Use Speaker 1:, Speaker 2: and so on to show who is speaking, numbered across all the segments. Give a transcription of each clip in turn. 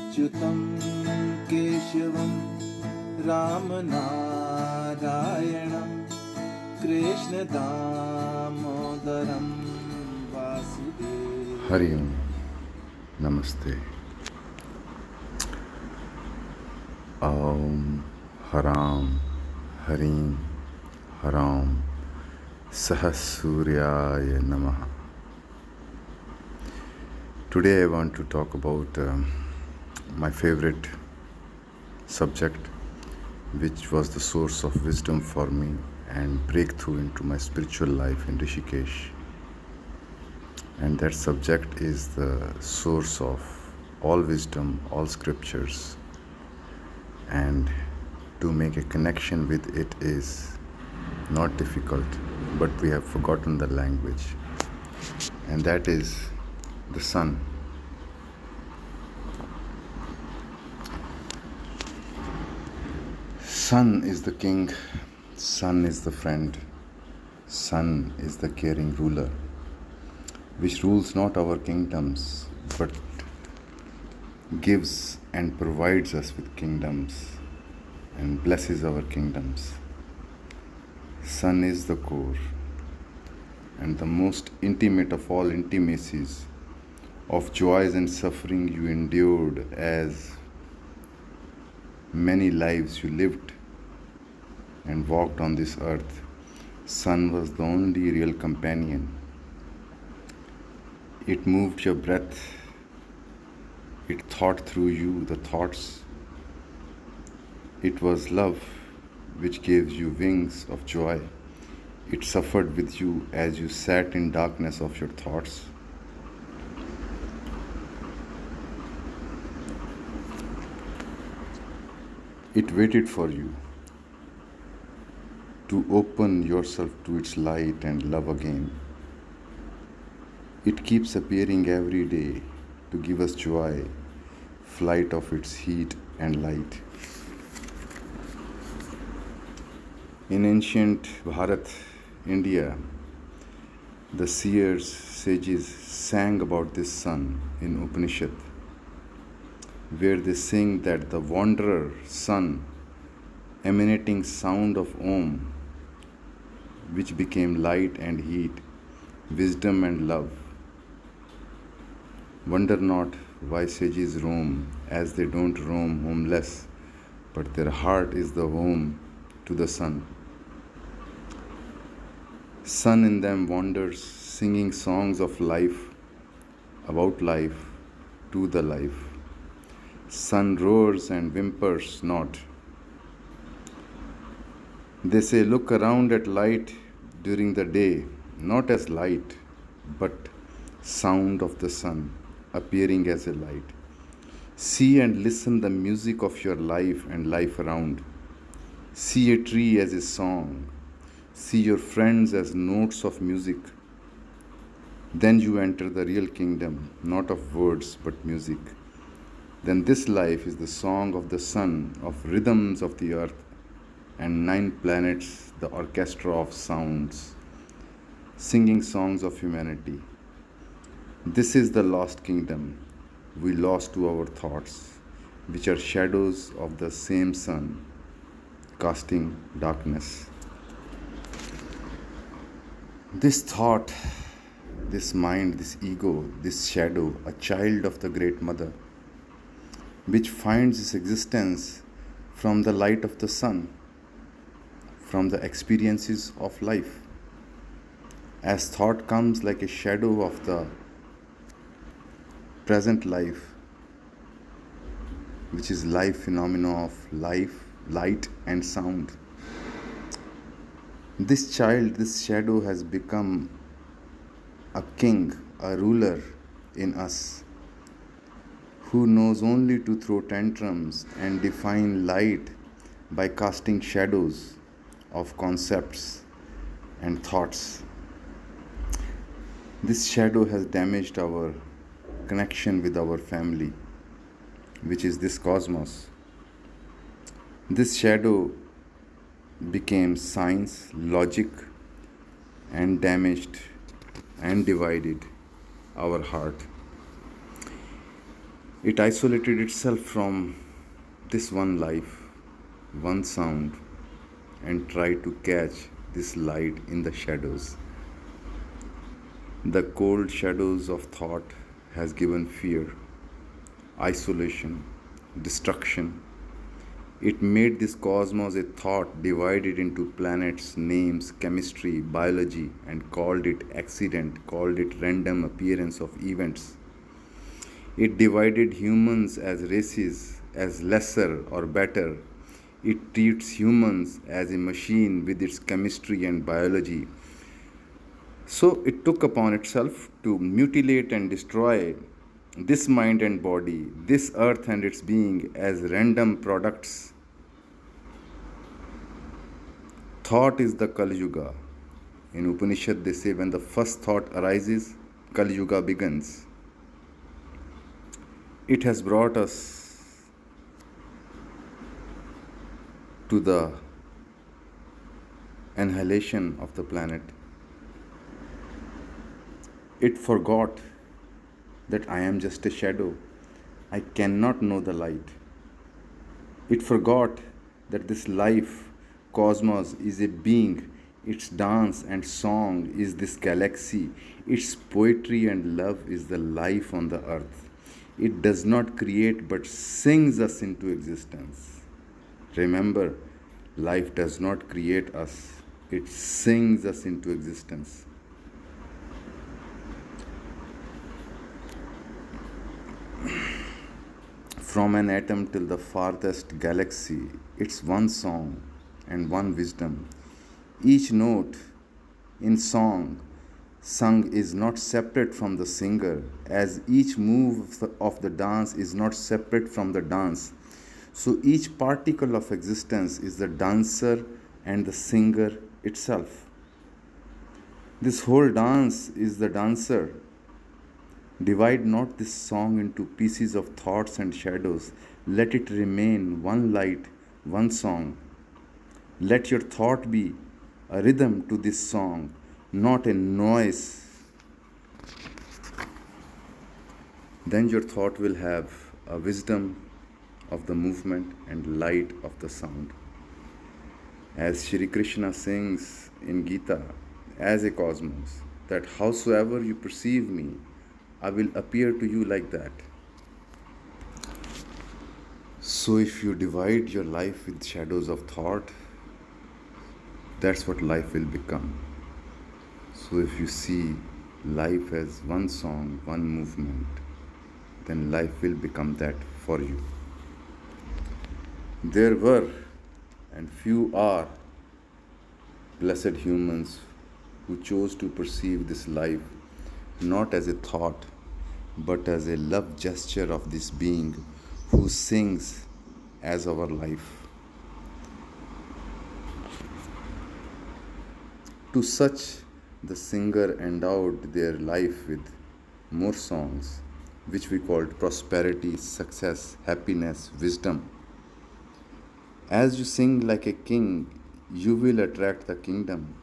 Speaker 1: अच्युतं केशवं रामनारायणं कृष्णदामोदरं वासुदेवं
Speaker 2: Hari Om. Namaste. Om Haram Harim Haram Sahasuryaya Namaha. Today I want to talk about my favorite subject, which was the source of wisdom for me and breakthrough into my spiritual life in Rishikesh. And that subject is the source of all wisdom, all scriptures. And to make a connection with it is not difficult, but we have forgotten the language. And that is the sun. Sun is the king, sun is the friend, sun is the caring ruler, which rules not our kingdoms, but gives and provides us with kingdoms and blesses our kingdoms. Sun is the core and the most intimate of all intimacies of joys and suffering you endured as many lives you lived and walked on this earth. Sun was the only real companion. It moved your breath. It thought through you the thoughts. It was love which gave you wings of joy. It suffered with you as you sat in darkness of your thoughts. It waited for you to open yourself to its light and love again. It keeps appearing every day to give us joy, flight of its heat and light. In ancient Bharat, India, the seers, sages sang about this sun in Upanishad, where they sing that the wanderer sun, emanating sound of Om, which became light and heat, wisdom and love. Wonder not why sages roam, as they don't roam homeless, but their heart is the home to the sun. Sun in them wanders, singing songs of life, about life, to the life. Sun roars and whimpers not. They say, look around at light during the day, not as light, but sound of the sun appearing as a light. See and listen the music of your life and life around. See a tree as a song. See your friends as notes of music. Then you enter the real kingdom, not of words but music. Then this life is the song of the sun, of rhythms of the earth, and 9 planets, the orchestra of sounds, singing songs of humanity. This is the lost kingdom we lost to our thoughts, which are shadows of the same sun, casting darkness. This thought, this mind, this ego, this shadow, a child of the great mother, which finds its existence from the light of the sun, from the experiences of life. As thought comes like a shadow of the present life, which is life phenomena of life, light and sound. This child, this shadow has become a king, a ruler in us, who knows only to throw tantrums and define light by casting shadows of concepts and thoughts. This shadow has damaged our connection with our family, which is this cosmos. This shadow became science, logic, and damaged and divided our heart. It isolated itself from this one life, one sound, and tried to catch this light in the shadows. The cold shadows of thought has given fear, isolation, destruction. It made this cosmos a thought divided into planets, names, chemistry, biology, and called it accident, called it random appearance of events. It divided humans as races, as lesser or better. It treats humans as a machine with its chemistry and biology. So it took upon itself to mutilate and destroy this mind and body, this earth and its being as random products. Thought is the Kali Yuga. In Upanishad, they say when the first thought arises, Kali Yuga begins. It has brought us to the annihilation of the planet. It forgot that I am just a shadow. I cannot know the light. It forgot that this life, cosmos, is a being. Its dance and song is this galaxy. Its poetry and love is the life on the earth. It does not create but sings us into existence. Remember, life does not create us, it sings us into existence. From an atom till the farthest galaxy, it's one song and one wisdom. Each note in song sung is not separate from the singer, as each move of the dance is not separate from the dance. So each particle of existence is the dancer and the singer itself. This whole dance is the dancer. Divide not this song into pieces of thoughts and shadows. Let it remain one light, one song. Let your thought be a rhythm to this song, not a noise. Then your thought will have a wisdom of the movement and light of the sound. As Shri Krishna sings in Gita, as a cosmos, that howsoever you perceive me, I will appear to you like that. So if you divide your life with shadows of thought, that's what life will become. So if you see life as one song, one movement, then life will become that for you. There were and few are blessed humans who chose to perceive this life not as a thought, but as a love gesture of this being who sings as our life. To such, the singer endowed their life with more songs, which we called prosperity, success, happiness, wisdom. As you sing like a king, you will attract the kingdom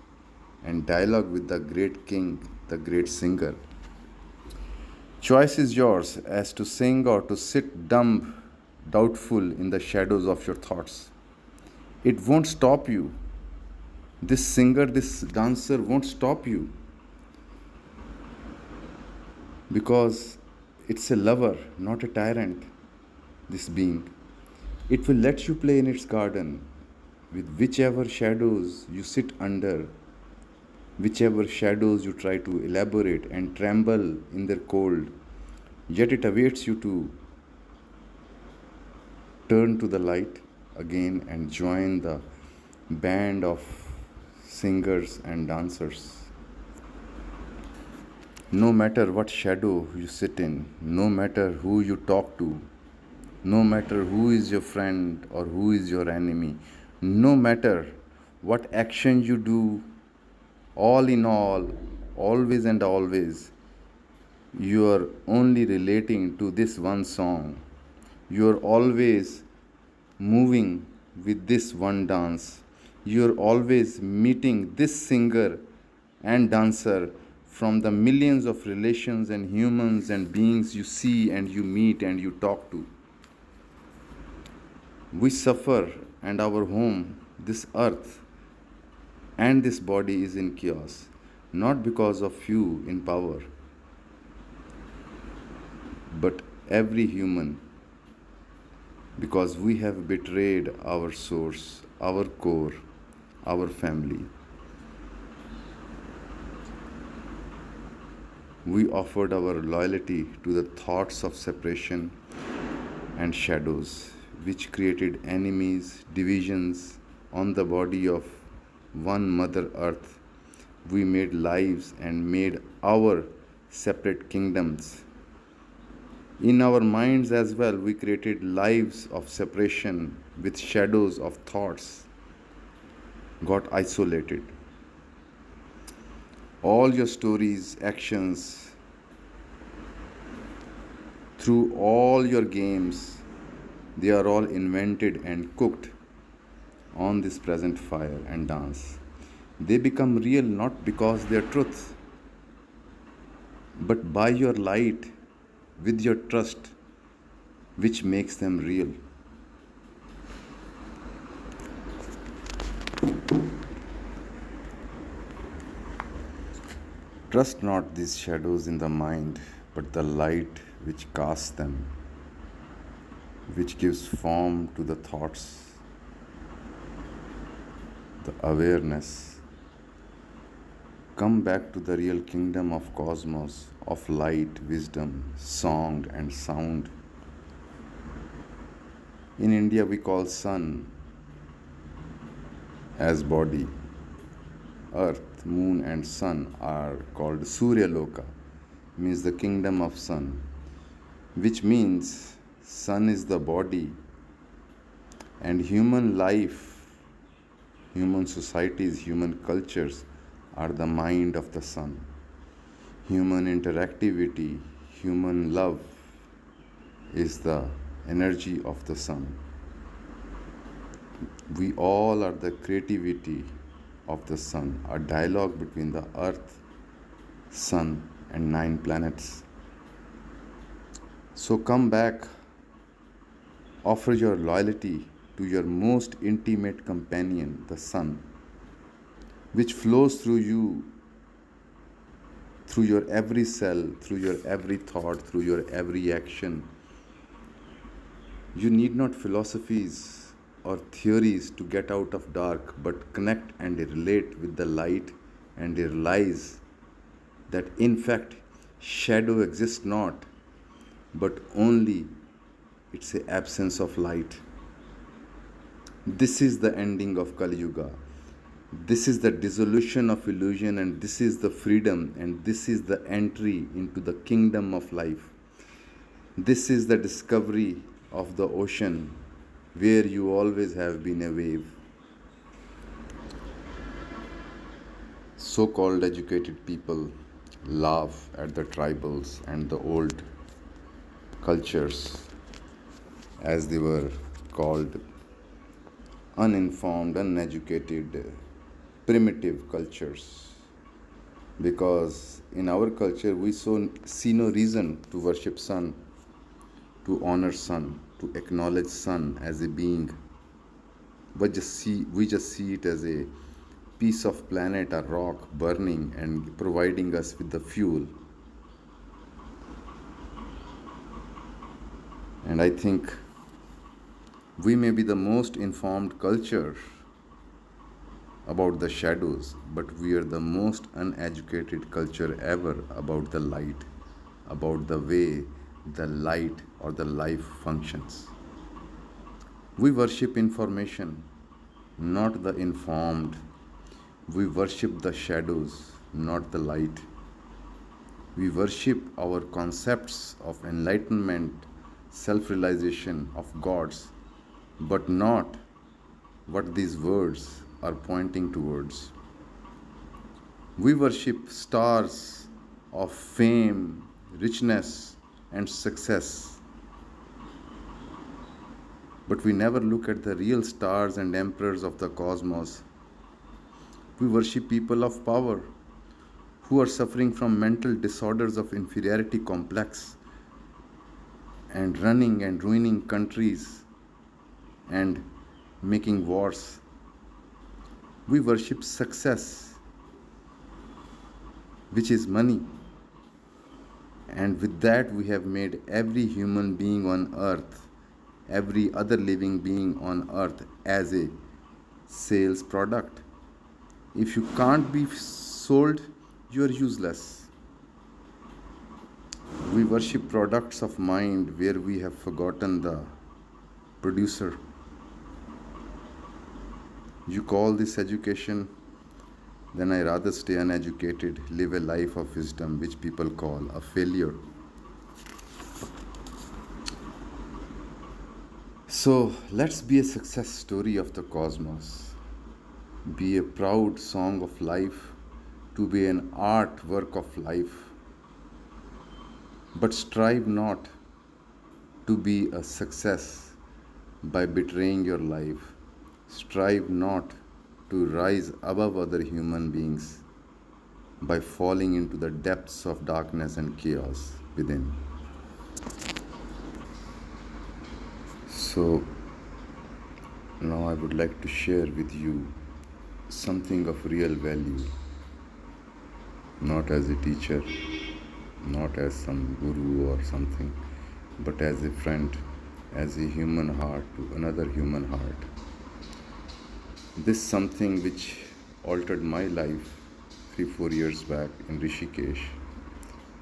Speaker 2: and dialogue with the great king, the great singer. Choice is yours as to sing or to sit dumb, doubtful in the shadows of your thoughts. It won't stop you. This singer, this dancer won't stop you because it's a lover, not a tyrant, this being. It will let you play in its garden with whichever shadows you sit under, whichever shadows you try to elaborate and tremble in their cold, yet it awaits you to turn to the light again and join the band of singers and dancers. No matter what shadow you sit in, no matter who you talk to, no matter who is your friend or who is your enemy, no matter what action you do, all in all, always and always, you are only relating to this one song. You are always moving with this one dance. You are always meeting this singer and dancer from the millions of relations and humans and beings you see and you meet and you talk to. We suffer, and our home, this earth, and this body is in chaos, not because of few in power, but every human, because we have betrayed our source, our core, our family. We offered our loyalty to the thoughts of separation and shadows, which created enemies, divisions on the body of one Mother Earth. We made lives and made our separate kingdoms. In our minds as well, we created lives of separation with shadows of thoughts, got isolated. All your stories, actions, through all your games, they are all invented and cooked on this present fire and dance. They become real not because they are truth, but by your light, with your trust, which makes them real. Trust not these shadows in the mind, but the light which casts them, which gives form to the thoughts, the awareness. Come back to the real kingdom of cosmos, of light, wisdom, song and sound. In India we call sun as body. Earth, moon and sun are called Surya Loka, means the kingdom of sun, which means sun is the body, and human life, human societies, human cultures are the mind of the sun. Human interactivity, human love is the energy of the sun. We all are the creativity of the sun, a dialogue between the earth, sun, and 9 planets. So come back, offer your loyalty to your most intimate companion, the sun, which flows through you, through your every cell, through your every thought, through your every action. You need not philosophies or theories to get out of dark, but connect and relate with the light and realize that in fact shadow exists not, but only it's an absence of light. This is the ending of Kali Yuga. This is the dissolution of illusion, and this is the freedom, and this is the entry into the kingdom of life. This is the discovery of the ocean where you always have been a wave. So-called educated people laugh at the tribals and the old cultures, as they were called, uninformed, uneducated, primitive cultures. Because in our culture we see no reason to worship sun, to honor sun, to acknowledge sun as a being. We just see it as a piece of planet, a rock burning and providing us with the fuel. And I think we may be the most informed culture about the shadows, but we are the most uneducated culture ever about the light, about the way the light or the life functions. We worship information, not the informed. We worship the shadows, not the light. We worship our concepts of enlightenment, self-realization of gods, but not what these words are pointing towards. We worship stars of fame, richness, and success, but we never look at the real stars and emperors of the cosmos. We worship people of power who are suffering from mental disorders of inferiority complex and running and ruining countries and making wars. We worship success, which is money, and with that we have made every human being on earth, every other living being on earth as a sales product. If you can't be sold, you are useless. We worship products of mind where we have forgotten the producer. You call this education? Then I rather stay uneducated, live a life of wisdom, which people call a failure. So let's be a success story of the cosmos. Be a proud song of life, to be an artwork of life. But strive not to be a success by betraying your life. Strive not to rise above other human beings by falling into the depths of darkness and chaos within. So, now I would like to share with you something of real value, not as a teacher, not as some guru or something, but as a friend, as a human heart to another human heart. This something which altered my life 3-4 years back in Rishikesh.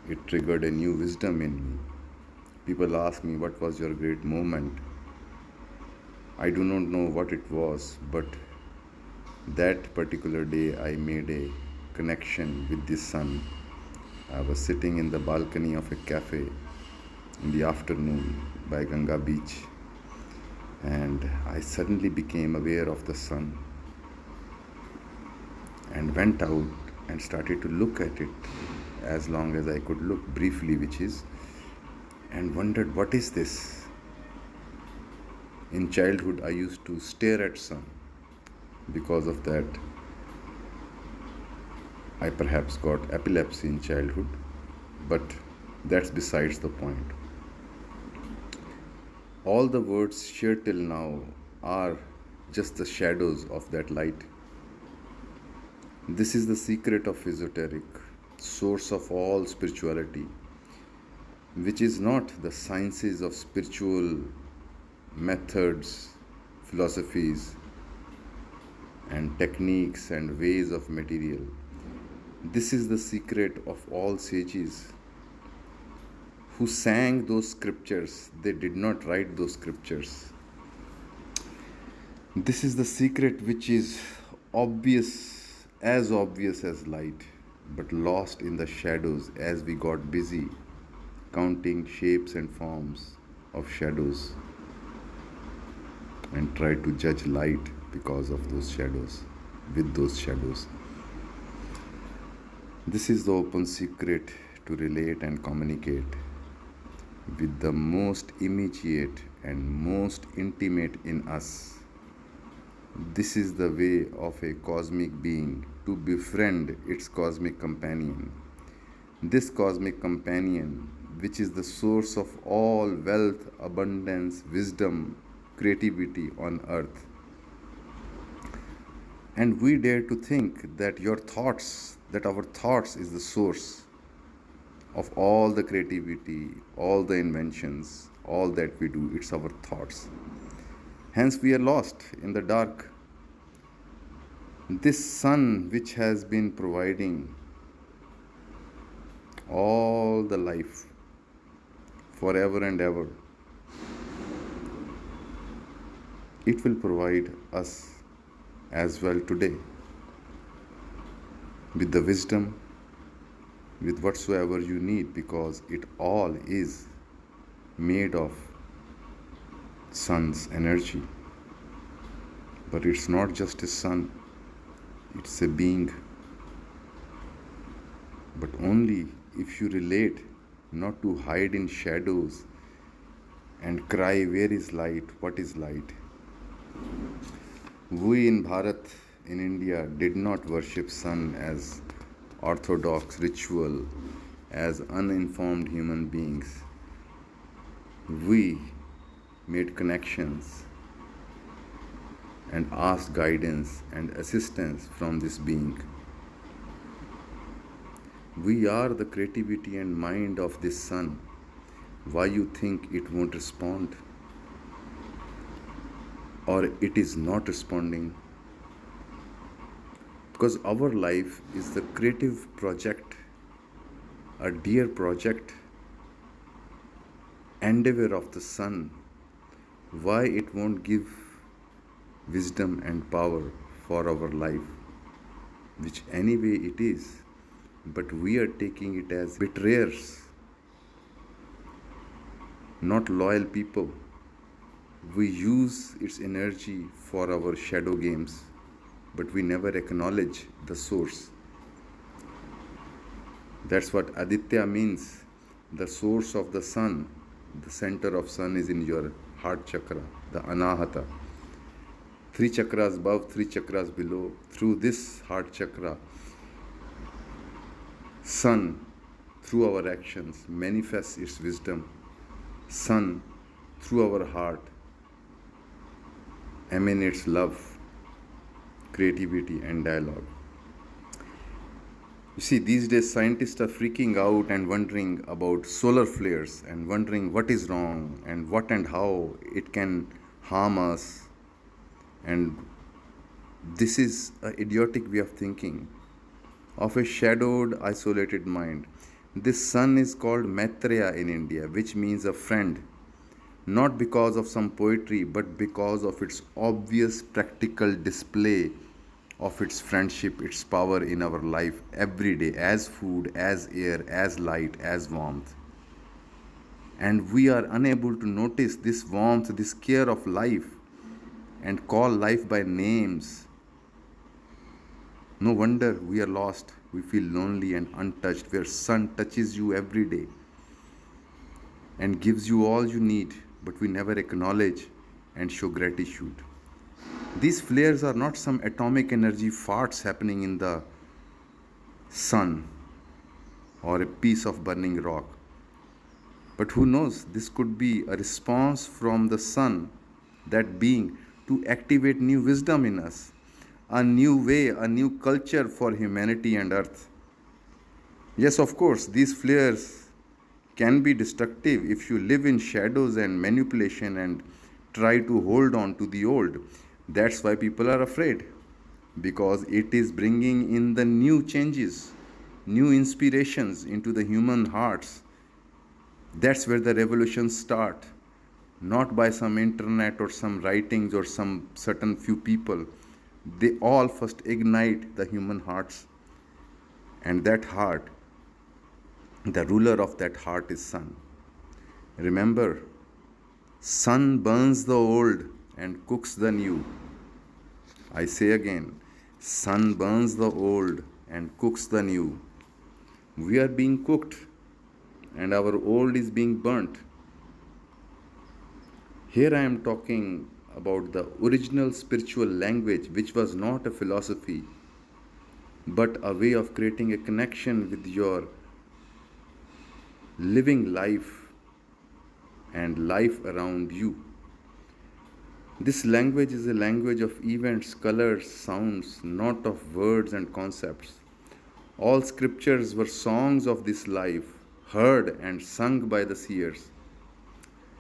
Speaker 2: It triggered a new wisdom in me. People ask me, what was your great moment? I do not know what it was, but that particular day I made a connection with the sun. I was sitting in the balcony of a cafe in the afternoon by Ganga beach, and I suddenly became aware of the sun and went out and started to look at it as long as I could look briefly, and wondered, what is this? In childhood, I used to stare at sun. Because of that, I perhaps got epilepsy in childhood, but that's besides the point. All the words shared till now are just the shadows of that light. This is the secret of esoteric, source of all spirituality, which is not the sciences of spiritual methods, philosophies, and techniques and ways of material. This is the secret of all sages who sang those scriptures. They did not write those scriptures. This is the secret which is obvious as light, but lost in the shadows as we got busy counting shapes and forms of shadows and tried to judge light because of those shadows, with those shadows. This is the open secret to relate and communicate with the most immediate and most intimate in us. This is the way of a cosmic being to befriend its cosmic companion. This cosmic companion, which is the source of all wealth, abundance, wisdom, creativity on earth. And we dare to think that our thoughts is the source of all the creativity, all the inventions, all that we do. It's our thoughts. Hence we are lost in the dark. This sun which has been providing all the life forever and ever, it will provide us as well today with the wisdom, with whatsoever you need, because it all is made of sun's energy. But it's not just a sun, it's a being. But only if you relate, not to hide in shadows and cry, where is light, what is light? We in Bharat, in India, did not worship sun as orthodox ritual as uninformed human beings. We made connections and asked guidance and assistance from this being. We are the creativity and mind of this sun. Why you think it won't respond? Or it is not responding? Because our life is the creative project, a dear project, endeavor of the sun. Why it won't give wisdom and power for our life, which anyway it is, but we are taking it as betrayers, not loyal people. We use its energy for our shadow games, but we never acknowledge the source. That's what Aditya means, the source of the sun. The center of sun is in your heart chakra, the Anahata. 3 chakras above, 3 chakras below. Through this heart chakra, sun, through our actions, manifests its wisdom. Sun, through our heart, emanates love, creativity, and dialogue. You see, these days scientists are freaking out and wondering about solar flares and wondering what is wrong and what and how it can harm us. And this is an idiotic way of thinking of a shadowed, isolated mind. This sun is called Maitreya in India, which means a friend, not because of some poetry, but because of its obvious practical display of its friendship, its power in our life every day, as food, as air, as light, as warmth. And we are unable to notice this warmth, this care of life, and call life by names. No wonder we are lost. We feel lonely and untouched, where sun touches you every day and gives you all you need, but we never acknowledge and show gratitude. These flares are not some atomic energy farts happening in the sun or a piece of burning rock. But who knows, this could be a response from the sun, that being, to activate new wisdom in us, a new way, a new culture for humanity and earth. Yes, of course, these flares can be destructive if you live in shadows and manipulation and try to hold on to the old. That's why people are afraid, because it is bringing in the new changes, new inspirations into the human hearts. That's where the revolutions start, not by some internet or some writings or some certain few people. They all first ignite the human hearts, and that heart, the ruler of that heart is sun. Remember, sun burns the old and cooks the new. I say again, sun burns the old and cooks the new. We are being cooked and our old is being burnt. Here I am talking about the original spiritual language, which was not a philosophy, but a way of creating a connection with your living life and life around you. This language is a language of events, colors, sounds, not of words and concepts. All scriptures were songs of this life, heard and sung by the seers.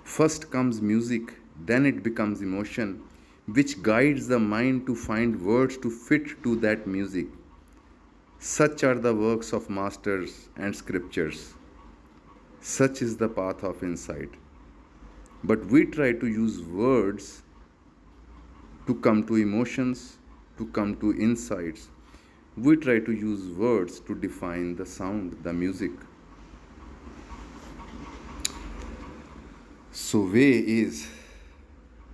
Speaker 2: First comes music, then it becomes emotion, which guides the mind to find words to fit to that music. Such are the works of masters and scriptures. Such is the path of insight. But we try to use words to come to emotions, to come to insights. We try to use words to define the sound, the music. So, way is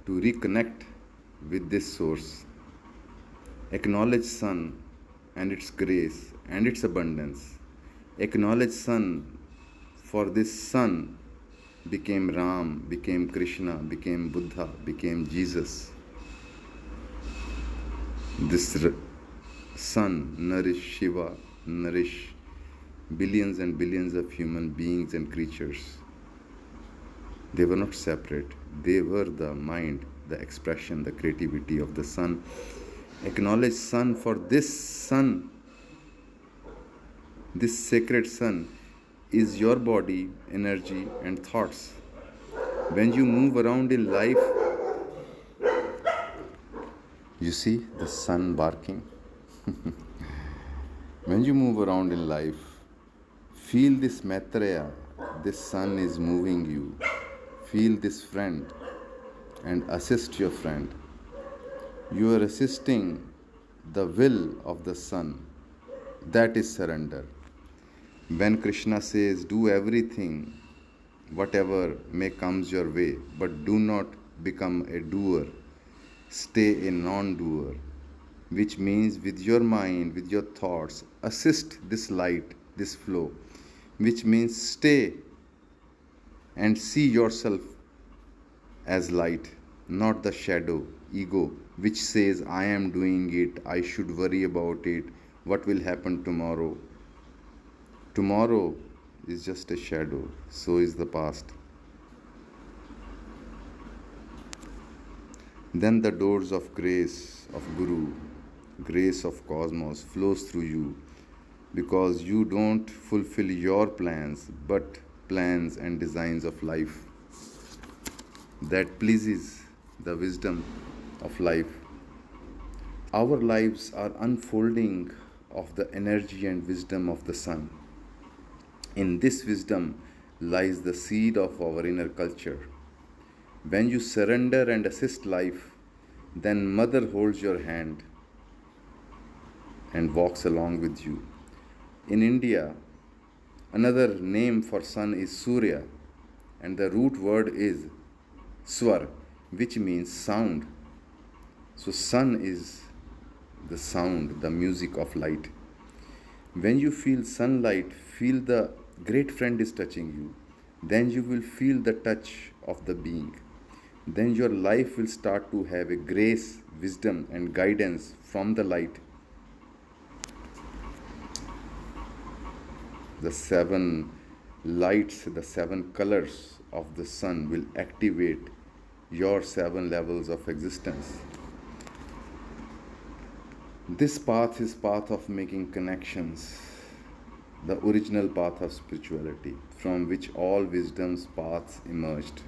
Speaker 2: to reconnect with this source. Acknowledge sun and its grace and its abundance. Acknowledge sun, for this sun became Ram, became Krishna, became Buddha, became Jesus. This sun nourished Shiva, nourish billions and billions of human beings and creatures. They were not separate. They were the mind, the expression, the creativity of the sun. Acknowledge sun, for this sun, this sacred sun, is your body, energy, and thoughts. When you move around in life, you see the sun barking. When you move around in life, feel this Maitreya, this sun is moving you. Feel this friend and assist your friend. You are assisting the will of the sun. That is surrender. When Krishna says, do everything, whatever may comes your way, but do not become a doer, stay a non-doer, which means with your mind, with your thoughts, assist this light, this flow, which means stay and see yourself as light, not the shadow, ego, which says, I am doing it, I should worry about it, what will happen tomorrow. Tomorrow is just a shadow, so is the past. Then the doors of grace of Guru, grace of cosmos flows through you, because you don't fulfill your plans but plans and designs of life that pleases the wisdom of life. Our lives are unfolding of the energy and wisdom of the sun. In this wisdom lies the seed of our inner culture. When you surrender and assist life, then Mother holds your hand and walks along with you. In India, another name for sun is Surya, and the root word is Swar, which means sound. So sun is the sound, the music of light. When you feel sunlight, feel the great friend is touching you. Then you will feel the touch of the being. Then your life will start to have a grace, wisdom, and guidance from the light. The 7 lights, the 7 colors of the sun will activate your 7 levels of existence. This path is path of making connections, the original path of spirituality, from which all wisdom's paths emerged.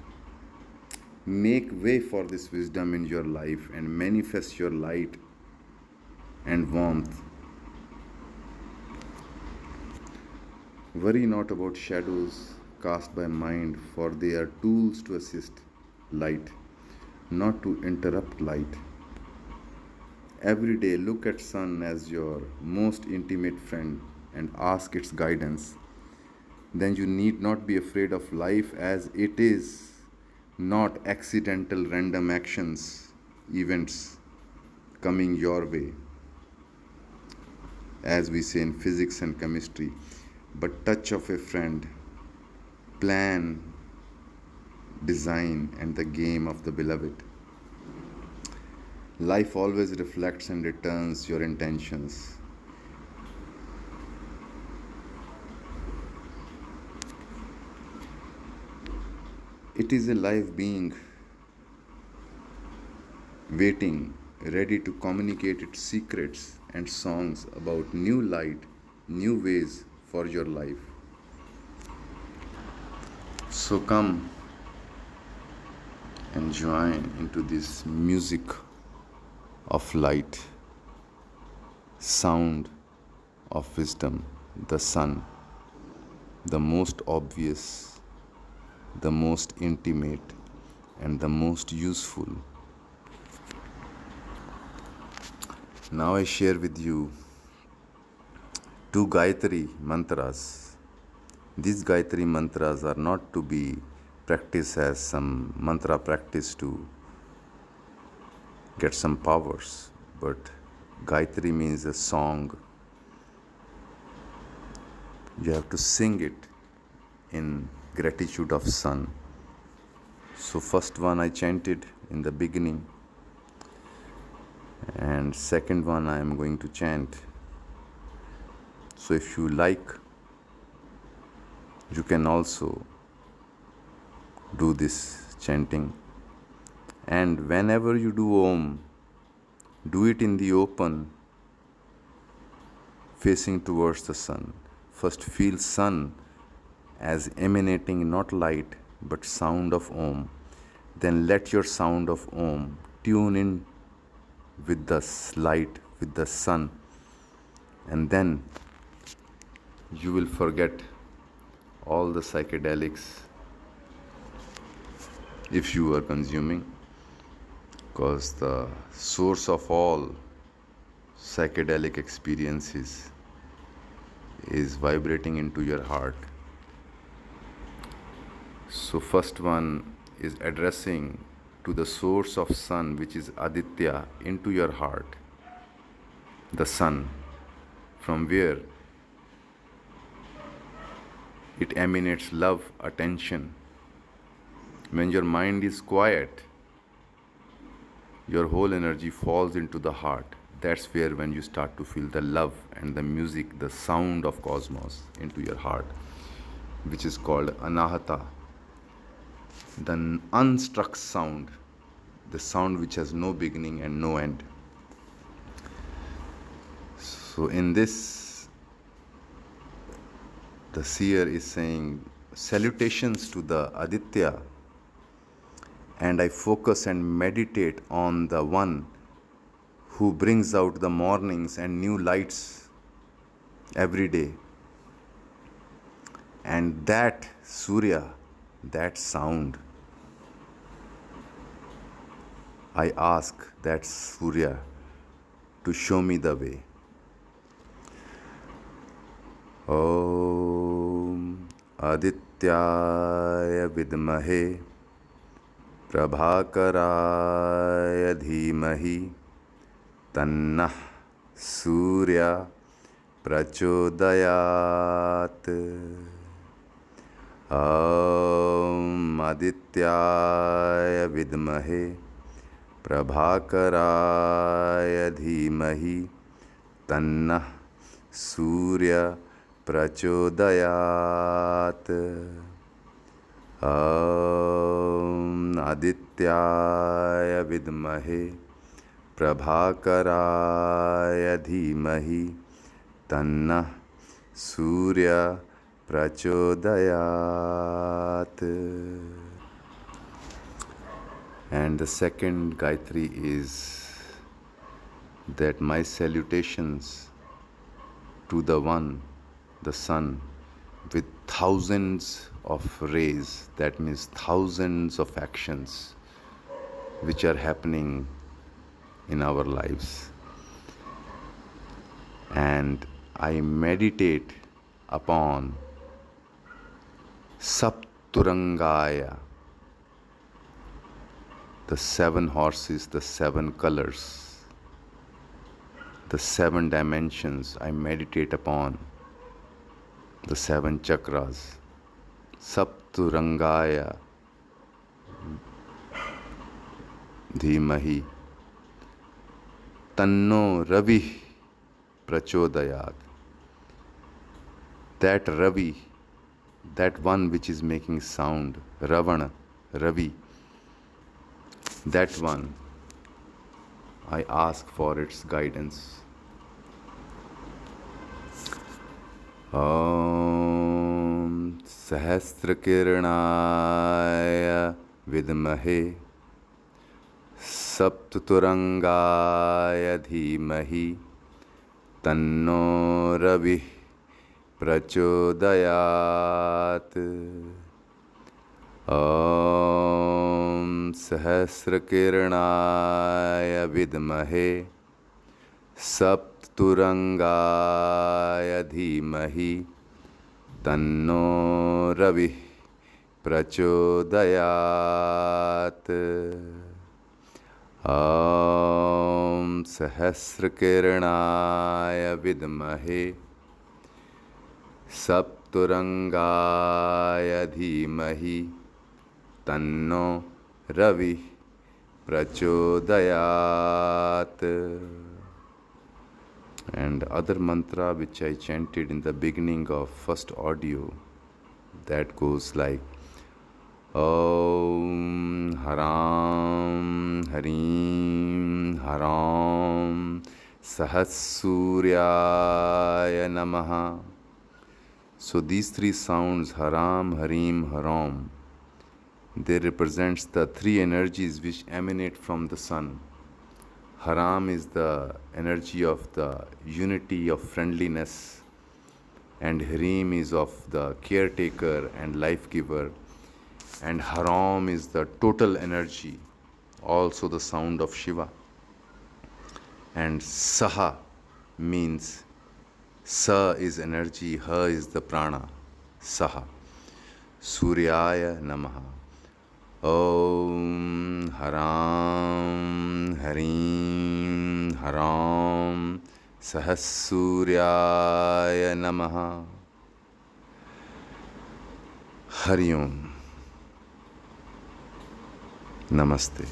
Speaker 2: Make way for this wisdom in your life and manifest your light and warmth. Worry not about shadows cast by mind, for they are tools to assist light, not to interrupt light. Every day look at sun as your most intimate friend and ask its guidance. Then you need not be afraid of life, as it is not accidental random actions, events coming your way, as we say in physics and chemistry, but touch of a friend, plan, design, and the game of the beloved. Life always reflects and returns your intentions. It is a live being waiting, ready to communicate its secrets and songs about new light, new ways for your life. So come and join into this music of light, sound of wisdom, the sun, the most obvious, the most intimate, and the most useful. Now I share with you 2 Gayatri mantras. These Gayatri mantras are not to be practiced as some mantra practice to get some powers, but Gayatri means a song. You have to sing it in gratitude of sun. So first one I chanted in the beginning, and second one I am going to chant. So if you like, you can also do this chanting. And whenever you do Om, do it in the open, facing towards the sun. First feel sun as emanating not light but sound of Om. Then let your sound of Om tune in with the light, with the sun, and then you will forget all the psychedelics if you are consuming, because the source of all psychedelic experiences is vibrating into your heart. So first one is addressing to the source of sun, which is Aditya, into your heart, the sun, from where it emanates love, attention. When your mind is quiet, your whole energy falls into the heart. That's where when you start to feel the love and the music, the sound of cosmos into your heart, which is called anahata, the unstruck sound, the sound which has no beginning and no end. So in this, the seer is saying salutations to the Aditya, and I focus and meditate on the one who brings out the mornings and new lights every day. And that Surya, that sound, I ask that Surya to show me the way. Om Adityaya Vidmahe Prabhakaraya Dhimahi Tannah Surya Prachodayat. Om Adityaya Vidmahe Prabhakaraya Dhimahi Tannah Surya Prachodayat. Om Adityaya Vidmahe Prabhakaraya Dhimahi Tannah Surya Prachodayat. And the second Gayatri is that my salutations to the one, the sun, with thousands of rays, that means thousands of actions which are happening in our lives. And I meditate upon Sapturangaya, the seven horses, the seven colors, the seven dimensions. I meditate upon the seven chakras. Sapturangaya Dhimahi Tanno Ravi Prachodayat. That Ravi, that one which is making sound, Ravana, Ravi, that one, I ask for its guidance. Om Sahasrakiranaya Vidmahe Sapturangaya Dhimahi Tanno Ravi Prachodayat. Om Sahasrakiranaya Vidmahe Sapturangaya Dhimahi Tanno Ravi Prachodayat. Om Sahasrakiranaya Vidmahe Sapturangaya Dhimahi Tanno Ravi Prachodayat. And other mantra which I chanted in the beginning of first audio, that goes like Om Haram Harim Haram Sahasuryaya Namaha. So these three sounds, Haram, Harim, Haram, they represents the three energies which emanate from the sun. Haram is the energy of the unity of friendliness, and Harim is of the caretaker and life giver, and Haram is the total energy, also the sound of Shiva. And Saha means Sa is energy, Ha is the prana, Saha. Suryaya Namaha. Om Haram Harim Haram Sahasuryaya Namaha. Hari Om. Namaste.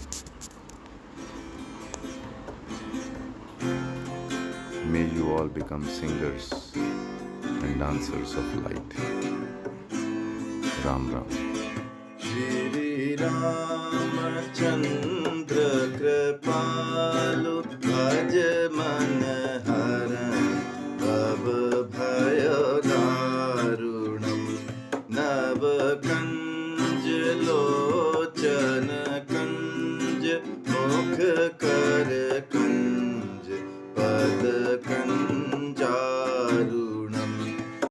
Speaker 2: May you all become singers and dancers of light. Ram Ram.
Speaker 1: Shri Ramachandra Kripalu Bhaj Man